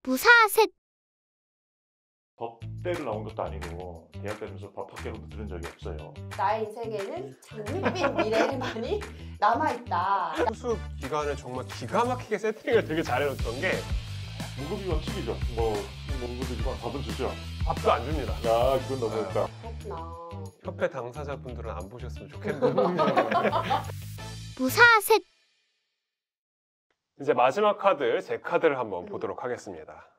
무사셋. 법대를 나온 것도 아니고 대학 다니면서 법학교로도 들은 적이 없어요. 나의 인생에는 장밋빛 미래만이 남아있다. 수습 기간을 정말 기가 막히게 세팅을 되게 잘해놓던 게 무급이 원칙이죠. 뭐 무급이지만 밥은 주죠. 밥도 안 줍니다. 야, 그건 너무했다. 그렇구나. 협회 당사자분들은 안 보셨으면 좋겠는데 무사셋. 이제 마지막 카드, 제 카드를 한번 보도록 하겠습니다.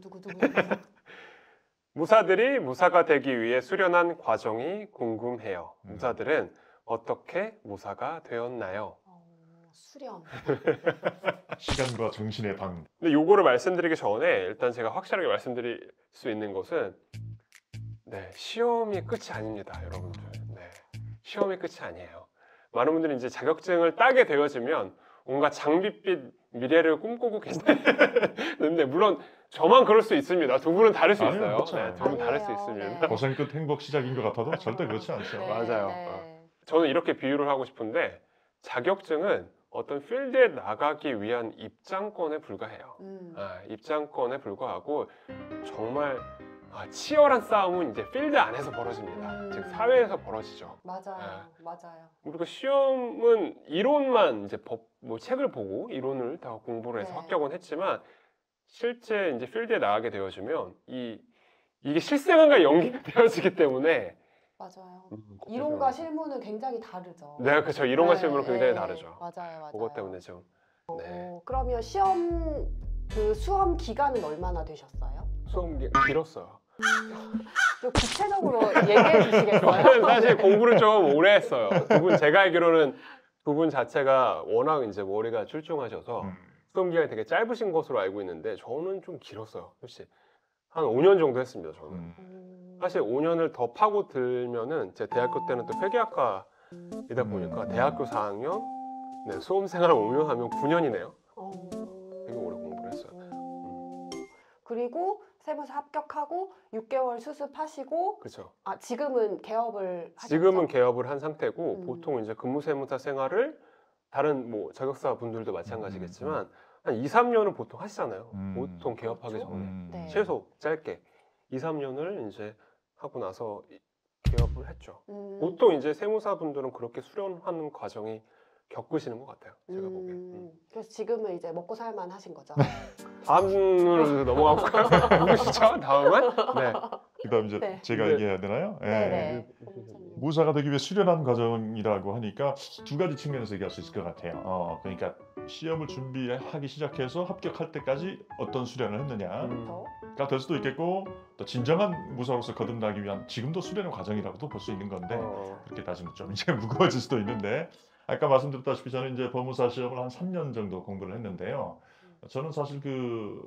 두구두구두구두구. 무사들이 무사가 되기 위해 수련한 과정이 궁금해요. 무사들은 어떻게 무사가 되었나요? 수련. 시간과 정신의 방. 근데 요거를 말씀드리기 전에 일단 제가 확실하게 말씀드릴 수 있는 것은 시험이 끝이 아닙니다, 여러분들. 시험이 끝이 아니에요. 많은 분들이 이제 자격증을 따게 되어지면 뭔가 장밋빛 미래를 꿈꾸고 계시는데 물론 저만 그럴 수 있습니다. 두 분은 다를 수 아니요, 있어요. 그렇죠. 두 분 다를 수 아니에요. 있습니다. 네. 고생 끝 행복 시작인 것 같아도 절대 그렇지 않죠. 네, 맞아요. 네. 저는 이렇게 비유를 하고 싶은데 자격증은 어떤 필드에 나가기 위한 입장권에 불과해요. 입장권에 불과하고 정말 치열한 싸움은 이제 필드 안에서 벌어집니다. 즉 사회에서 벌어지죠. 맞아요. 맞아요. 그리고 시험은 이론만 이제 뭐 책을 보고 이론을 다 공부를 해서 네. 합격은 했지만 실제 이제 필드에 나가게 되어지면 이게 실생활과 연계가 되어지기 때문에 꼭 꼭 이론과 조심해야 돼요. 실무는 굉장히 다르죠. 네, 그렇죠. 이론과 네, 실무는 굉장히 네. 다르죠. 맞아요. 그것 때문에 좀 그러면 시험 수험 기간은 얼마나 되셨어요? 수업이 길었어요. 좀 구체적으로 얘기해 주시겠어요? 저는 사실 공부를 좀 오래 했어요. 제가 알기로는 두 분 자체가 워낙 이제 머리가 출중하셔서 수험 기간이 되게 짧으신 것으로 알고 있는데 저는 좀 길었어요. 혹시 한 5년 정도 했습니다. 저는 사실 5년을 더 파고 들면은 제 대학교 때는 또 회계학과이다 보니까 대학교 4학년 수험 생활을 5년 하면 9년이네요. 되게 오래 공부를 했어요. 그리고 세무사 합격하고 6개월 수습하시고 그렇죠. 지금은 개업을 하셨죠? 지금은 개업을 한 상태고 보통 음. 이제 근무세무사 생활을 다른 뭐 자격사 분들도 마찬가지겠지만 한 2, 3년은 보통 하시잖아요. 보통 개업하기 그렇죠. 전에 네. 최소 짧게 2, 3년을 이제 하고 나서 개업을 했죠. 보통 이제 세무사 분들은 그렇게 수련하는 과정이 겪으시는 것 같아요. 제가 보기엔. 그래서 지금은 이제 먹고 살만 하신 거죠? 다음으로 넘어가 볼까요? 누구시죠? 다음은? 네. 그다음 이제 네. 제가 네. 얘기해야 되나요? 예. 네네. 무사가 되기 위해 수련한 과정이라고 하니까 두 가지 측면에서 얘기할 수 있을 것 같아요. 그러니까 시험을 준비하기 시작해서 합격할 때까지 어떤 수련을 했느냐가 될 수도 있겠고 또 진정한 무사로서 거듭나기 위한 지금도 수련의 과정이라고도 볼 수 있는 건데 그렇게 따지면 좀 이제 무거워질 수도 있는데 아까 말씀드렸다시피 저는 이제 법무사 시험을 한 3년 정도 공부를 했는데요. 저는 사실 그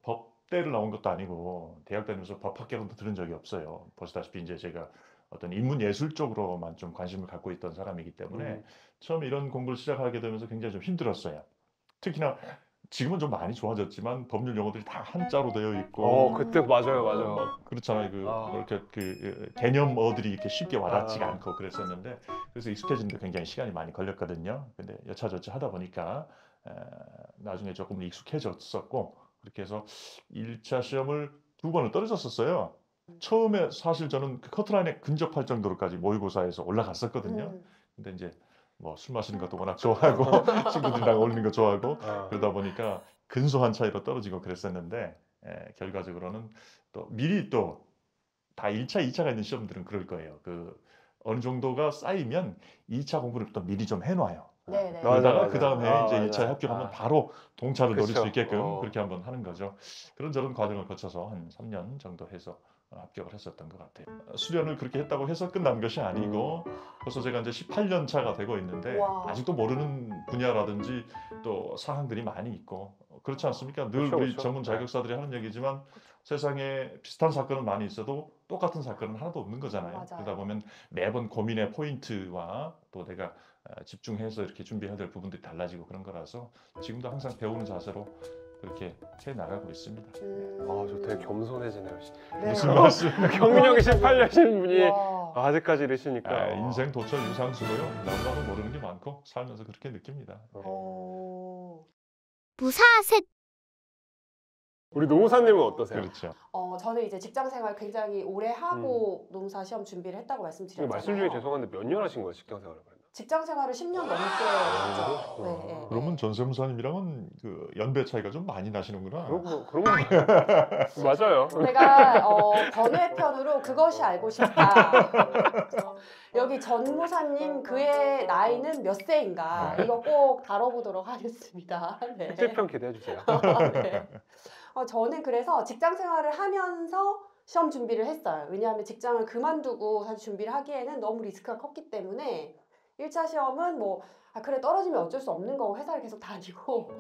법대를 나온 것도 아니고 대학 다니면서 법학교로도 들은 적이 없어요. 보시다시피 이제 제가 어떤 인문 예술 쪽으로만 좀 관심을 갖고 있던 사람이기 때문에 처음에 이런 공부를 시작하게 되면서 굉장히 좀 힘들었어요. 특히나 지금은 좀 많이 좋아졌지만 법률 용어들이 다 한자로 되어 있고 그때 맞아요. 그렇잖아요. 이렇게 그 개념어들이 이렇게 쉽게 와닿지가 않고 그랬었는데 그래서 익숙해지는데 굉장히 시간이 많이 걸렸거든요. 근데 여차저차 하다 보니까 나중에 조금 익숙해졌었고 그렇게 해서 1차 시험을 2번을 떨어졌었어요. 처음에 사실 저는 그 커트라인에 근접할 정도로까지 모의고사에서 올라갔었거든요. 근데 이제 뭐 술 마시는 것도 워낙 좋아하고 친구들이랑 어울리는 거 좋아하고 그러다 보니까 근소한 차이로 떨어지고 그랬었는데 결과적으로는 또 미리 또 다 1차, 2차가 있는 시험들은 그럴 거예요. 그 어느 정도가 쌓이면 2차 공부를 또 미리 좀 해놔요. 네네. 그러다가 그 다음 해에 이제 맞아요. 2차에 합격하면 바로 동차를 노릴 그쵸. 수 있게끔 그렇게 한번 하는 거죠. 그런 과정을 거쳐서 한 3년 정도 해서 합격을 했었던 것 같아요. 수련을 그렇게 했다고 해서 끝난 것이 아니고 벌써 제가 이제 18년 차가 되고 있는데 와. 아직도 모르는 분야라든지 또 사항들이 많이 있고 그렇지 않습니까? 늘 그쵸, 우리 그쵸. 전문 자격사들이 하는 얘기지만 세상에 비슷한 사건은 많이 있어도 똑같은 사건은 하나도 없는 거잖아요. 맞아요. 그러다 보면 매번 고민의 포인트와 또 내가 집중해서 이렇게 준비해야 될 부분들이 달라지고 그런 거라서 지금도 항상 배우는 자세로 그렇게 해 나가고 있습니다. 저 되게 겸손해지네요. 네. 무슨 말씀? 경력이 18년이신 분이 와. 아직까지 이러시니까 인생 도처 유상수고요. 너무나도 모르는 게 많고 살면서 그렇게 느낍니다. 무사셋. 우리 노무사님은 어떠세요? 그렇죠. 저는 이제 직장 생활 굉장히 오래 하고 노무사 시험 준비를 했다고 말씀드렸잖아요. 말씀 중에 죄송한데 몇 년 하신 거예요, 직장 생활을? 직장 생활을 10년 넘게 했죠. 오. 네, 네. 그러면 전세무사님이랑은 그 연배 차이가 좀 많이 나시는구나. 그런 거 맞아요. 제가 번외편으로 그것이 알고 싶다. 여기 전무사님 그의 나이는 몇 세인가 이거 꼭 다뤄보도록 하겠습니다. 네. 특집편 기대해 주세요. 네. 저는 그래서 직장 생활을 하면서 시험 준비를 했어요. 왜냐하면 직장을 그만두고 사실 준비를 하기에는 너무 리스크가 컸기 때문에 1차 시험은 뭐 그래 떨어지면 어쩔 수 없는 거고 회사를 계속 다니고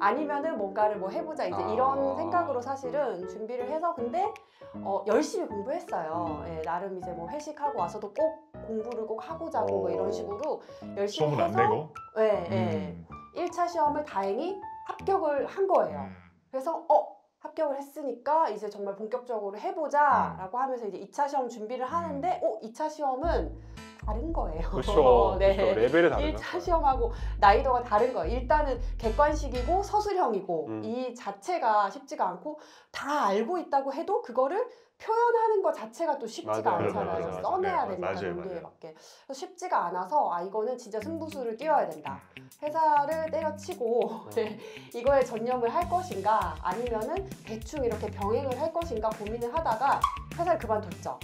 아니면은 뭔가를 뭐 해보자 이제 이런 생각으로 사실은 준비를 해서 근데 열심히 공부했어요. 예, 나름 이제 뭐 회식하고 와서도 꼭 공부를 꼭 하고 자고 뭐 이런 식으로 열심히 소문 안 해서 내고. 예, 1차 시험을 다행히 합격을 한 거예요. 그래서 합격을 했으니까 이제 정말 본격적으로 해보자 라고 하면서 이제 2차 시험 준비를 하는데 2차 시험은 다른 거예요. 그렇죠. 네. 그렇죠. 레벨이 다르죠. 1차 시험하고 나이도가 다른 거예요. 일단은 객관식이고 서술형이고 이 자체가 쉽지가 않고 다 알고 있다고 해도 그거를 표현하는 것 자체가 또 쉽지가 맞아요. 않잖아요. 맞아요. 써내야 네, 되니까 맞아요. 논리에밖에. 그래서 쉽지가 않아서 이거는 진짜 승부수를 띄워야 된다. 회사를 때려치고 네, 이거에 전념을 할 것인가 아니면은 대충 이렇게 병행을 할 것인가 고민을 하다가 회사를 그만뒀죠.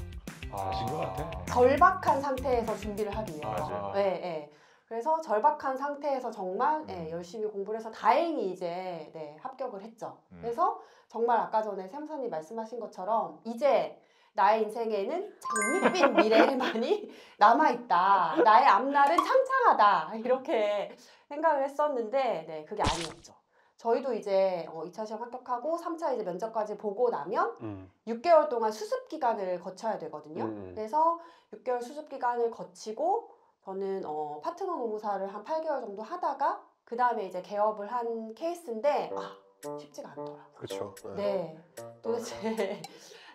아신 것 같아. 절박한 상태에서 준비를 하기 위해서. 맞아요. 네, 네. 그래서 절박한 상태에서 정말 열심히 공부를 해서 다행히 이제 합격을 했죠. 그래서 정말 아까 전에 세무사님 말씀하신 것처럼 이제 나의 인생에는 장밋빛 미래만이 남아있다. 나의 앞날은 창창하다. 이렇게 생각을 했었는데 네, 그게 아니었죠. 저희도 이제 2차 시험 합격하고 3차 이제 면접까지 보고 나면 6개월 동안 수습 기간을 거쳐야 되거든요. 그래서 6개월 수습 기간을 거치고 저는 파트너 노무사를 한 8개월 정도 하다가 그 다음에 이제 개업을 한 케이스인데 쉽지가 않더라고요. 그렇죠. 네, 도대체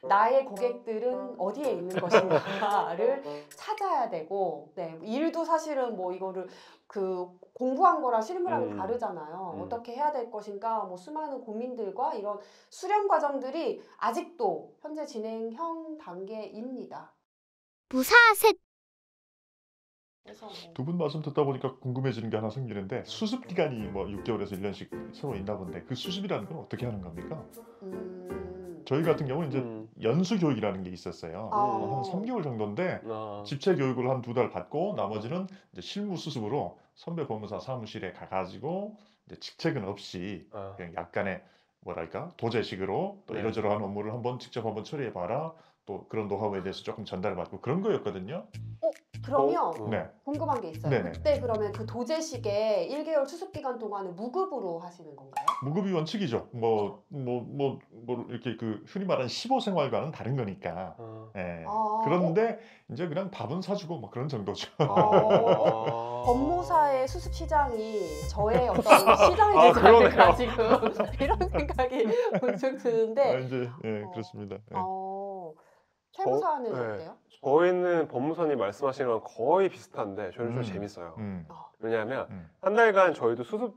나의 고객들은 어디에 있는 것인가를 찾아야 되고, 네, 일도 사실은 뭐 이거를 그 공부한 거랑 실무랑이 다르잖아요. 어떻게 해야 될 것인가, 뭐 수많은 고민들과 이런 수련 과정들이 아직도 현재 진행형 단계입니다. 무사셋 그래서 뭐 두 분 말씀 듣다 보니까 궁금해지는 게 하나 생기는데 수습 기간이 뭐 6개월에서 1년씩 서로 있나 본데 그 수습이라는 건 어떻게 하는 겁니까? 저희 같은 경우는 이제 연수 교육이라는 게 있었어요. 한 3개월 정도인데 집체 교육을 한 2달 받고 나머지는 이제 실무 수습으로 선배 법무사 사무실에 가가지고 이제 직책은 없이 그냥 약간의 뭐랄까 도제식으로 또 네. 이러저러한 업무를 한번 직접 한번 처리해 봐라. 또 그런 노하우에 대해서 조금 전달받고 그런 거였거든요. 그러면 네. 궁금한 게 있어요. 네네. 그때 그러면 그 도제식에 1개월 수습 기간 동안은 무급으로 하시는 건가요? 무급이 원칙이죠. 뭐 이렇게 그 흔히 말하는 15생활과는 다른 거니까. 예. 그런데 이제 그냥 밥은 사주고 뭐 그런 정도죠. 법무사의 수습 시장이 저의 어떤 시장이 되지 않을까 지금 이런 생각이 문득 드는데 이제 그렇습니다. 예. 세무사는 네. 어때요? 저희는 법무사님 말씀하시는 건 거의 비슷한데 저는 좀 재밌어요. 왜냐하면 한 달간 저희도 수습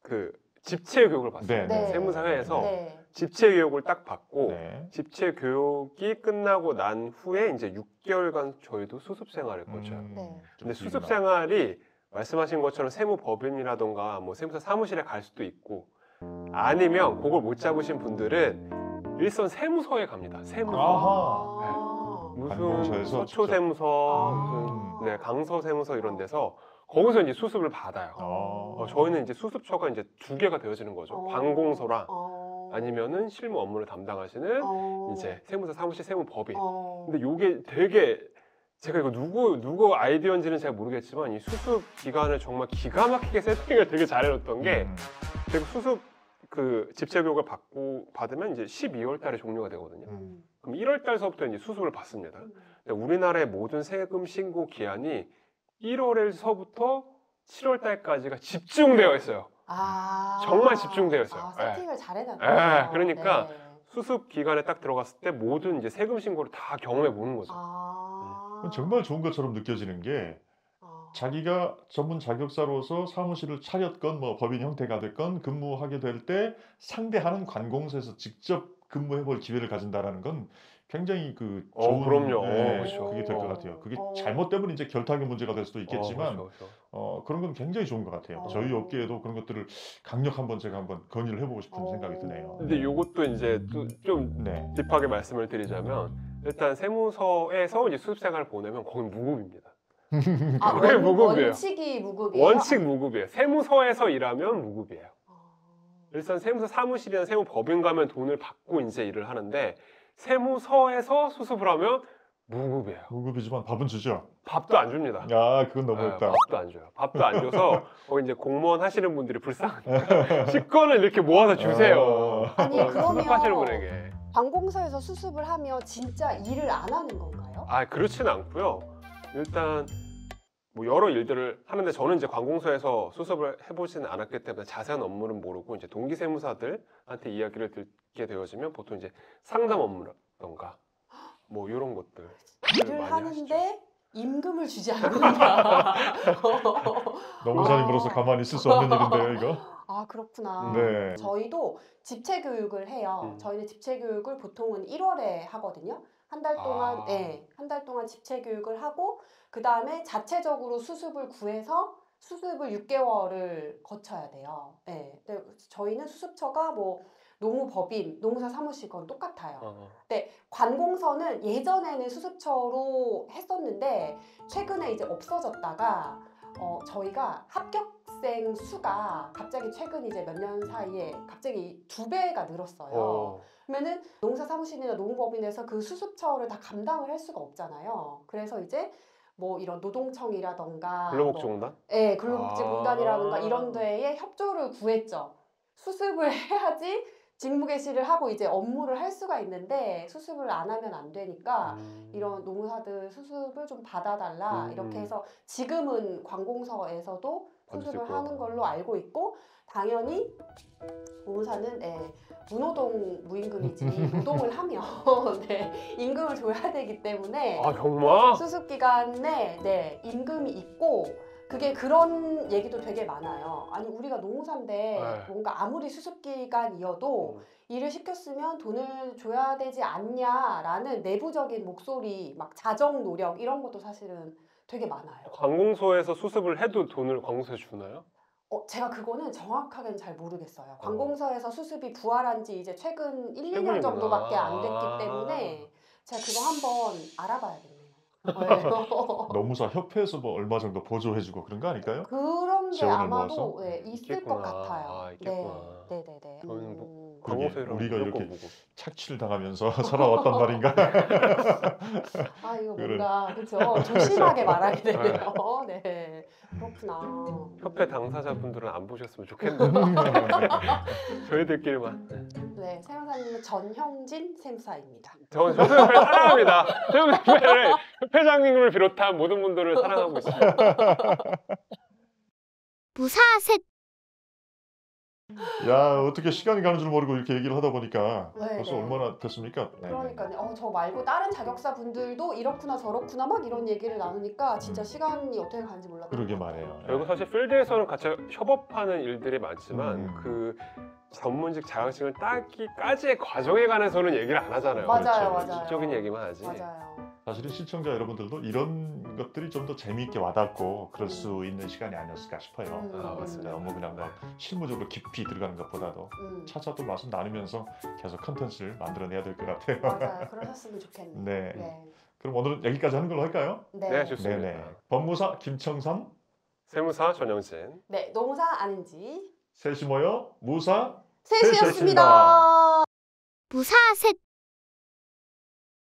그 집체 교육을 봤어요. 네. 세무사회에서 네. 집체 교육을 딱 받고 네. 집체 교육이 끝나고 난 후에 이제 6개월간 저희도 수습 생활을 거쳐요. 네. 좀 근데 수습 길구나. 생활이 말씀하신 것처럼 세무법인이라던가 뭐 세무사 사무실에 갈 수도 있고 아니면 그걸 못 잡으신 분들은 일선 세무서에 갑니다. 세무서. 아하. 무슨 관공서에서 서초 세무서, 무슨 강서 세무서 이런 데서 거기서 이제 수습을 받아요. 저희는 이제 수습처가 이제 2개가 되어지는 거죠. 관공서랑 아니면은 실무 업무를 담당하시는 이제 세무사 사무실 세무법인. 근데 요게 되게 제가 이거 누구 아이디어인지는 잘 모르겠지만 이 수습 기간을 정말 기가 막히게 세팅을 되게 잘해놓던 게 제가 수습 그 집체 교육을 받으면 이제 12월 달에 종료가 되거든요. 그럼 1월 달서부터 이제 수습을 받습니다. 근데 우리나라의 모든 세금 신고 기한이 1월에서부터 7월 달까지가 집중되어 있어요. 정말 집중되어 있어요. 세팅을 잘해놨네요. 그러니까 수습 기간에 딱 들어갔을 때 모든 이제 세금 신고를 다 경험해 보는 거죠. 정말 좋은 것처럼 느껴지는 게 자기가 전문 자격사로서 사무실을 차렸건 뭐 법인 형태가 됐건 근무하게 될 때 상대하는 관공서에서 직접 근무해 볼 기회를 가진다라는 건 굉장히 그 좋은 그럼요. 예, 그렇죠. 그게 될 것 같아요. 그게 어. 잘못되면 이제 결탁의 문제가 될 수도 있겠지만 그렇죠, 그렇죠. 그런 건 굉장히 좋은 것 같아요. 저희 어. 업계에도 그런 것들을 강력 한번 제가 한번 건의를 해보고 싶은 생각이 드네요. 근데 요것도 이제 또 좀 네. 딥하게 말씀을 드리자면 일단 세무서에서 이제 수습 생활을 보내면 거의 무급입니다. 아, 그게 무급이에요. 원칙이 무급이에요? 원칙 무급이에요. 세무서에서 일하면 무급이에요. 아. 일단 세무서 사무실이나 세무법인 가면 돈을 받고 이제 일을 하는데 세무서에서 수습을 하면 무급이에요. 무급이지만 밥은 주죠. 밥도 안 줍니다. 아, 그건 네, 너무했다. 밥도 안 줘요. 밥도 안 줘서 거기 이제 공무원 하시는 분들이 불쌍하니까 식권을 이렇게 모아서 주세요. 아니, 그러면 수습하시는 분에게. 관공서에서 수습을 하면 진짜 일을 안 하는 건가요? 아, 그렇지는 않고요. 일단 뭐 여러 일들을 하는데 저는 이제 관공서에서 수습을 해보지는 않았기 때문에 자세한 업무는 모르고 이제 동기 세무사들한테 이야기를 듣게 되어지면 보통 이제 상담 업무라던가 뭐 이런 것들 일을 하는데 임금을 주지 않는다. 노무사님으로서 가만히 있을 수 없는 일인데요, 이거. 아, 그렇구나. 네. 저희도 집체 교육을 해요. 저희는 집체 교육을 보통은 1월에 하거든요. 한 달 동안, 아. 네, 한 달 동안 집체 교육을 하고 그 다음에 자체적으로 수습을 구해서 수습을 6개월을 거쳐야 돼요. 네. 근데 저희는 수습처가 뭐 노무법인, 노무사 사무실건 똑같아요. 근데 관공서는 예전에는 수습처로 했었는데 최근에 이제 없어졌다가 저희가 합격생 수가 갑자기 최근 이제 몇 년 사이에 갑자기 2배가 늘었어요. 그러면은 노무사 사무실이나 노무법인에서 그 수습처를 다 감당을 할 수가 없잖아요. 그래서 이제 뭐 이런 노동청이라던가 근로복지공단? 네, 근로복지공단이라든가 아. 이런 데에 협조를 구했죠. 수습을 해야지 직무 개시를 하고 이제 업무를 할 수가 있는데 수습을 안 하면 안 되니까 이런 노무사들 수습을 좀 받아달라 이렇게 해서 지금은 관공서에서도 수습을 하는 걸로 알고 있고 당연히 노무사는 무노동 무임금이지 노동을 하면 임금을 줘야 되기 때문에 아, 정말? 수습 기간에 임금이 있고 그게 그런 얘기도 되게 많아요. 아니 우리가 노무사인데 뭔가 아무리 수습 기간이어도 일을 시켰으면 돈을 줘야 되지 않냐라는 내부적인 목소리, 막 자정 노력 이런 것도 사실은 되게 많아요. 관공서에서 수습을 해도 돈을 관공서에 주나요? 제가 그거는 정확하게는 잘 모르겠어요. 관공서에서 수습이 부활한 지 이제 최근 1, 2년 정도밖에 안 됐기 때문에 제가 그거 한번 알아봐야겠네요. 노무사 협회에서 뭐 얼마 정도 보조해주고 그런 거 아닐까요? 그런 게 지원을 아마도 모아서? 있을 있겠구나. 것 같아요. 아, 있겠구나. 네네네. 저는 뭐 그러게, 관공서에 우리가 무조건 이렇게 무급. 착취를 당하면서 살아왔단 말인가? 아 이거 그래. 뭔가 그렇죠. 조심하게 말하게 되네요. 네, 그렇구나. 협회 당사자분들은 안 보셨으면 좋겠네요. 저희들끼리만. 네, 세무사님은 전형진 세무사입니다. 저는 협회를 사랑합니다. 협회를 협회장님을 비롯한 모든 분들을 사랑하고 있습니다. 무사셋 야, 어떻게 시간이 가는 줄 모르고 이렇게 얘기를 하다 보니까 네, 벌써 네. 얼마나 됐습니까? 네. 그러니까요. 저 말고 다른 자격사 분들도 이렇구나 저렇구나 막 이런 얘기를 나누니까 진짜 시간이 어떻게 가는지 몰랐어요. 그러게 말해요. 그리고 사실 필드에서는 같이 협업하는 일들이 많지만 음. 그 전문직 자격증을 따기까지의 과정에 관해서는 얘기를 안 하잖아요. 맞아요, 그렇죠. 맞아요. 지적인 얘기만 하지. 맞아요. 사실은 시청자 여러분들도 이런 것들이 좀 더 재미있게 와닿고 그럴 수 있는 시간이 아니었을까 싶어요. 아, 맞습니다. 너무 그냥 뭐 실무적으로 깊이 들어가는 것보다도 차차 또 말씀 나누면서 계속 컨텐츠를 만들어내야 될 것 같아요. 맞아요. 그러셨으면 좋겠네요. 네. 네. 그럼 오늘은 여기까지 하는 걸로 할까요? 네. 네, 좋습니다. 네네. 법무사 김청삼, 세무사 전영진. 네, 노무사 아는지 셋이 모여 무사 셋이었습니다. 무사셋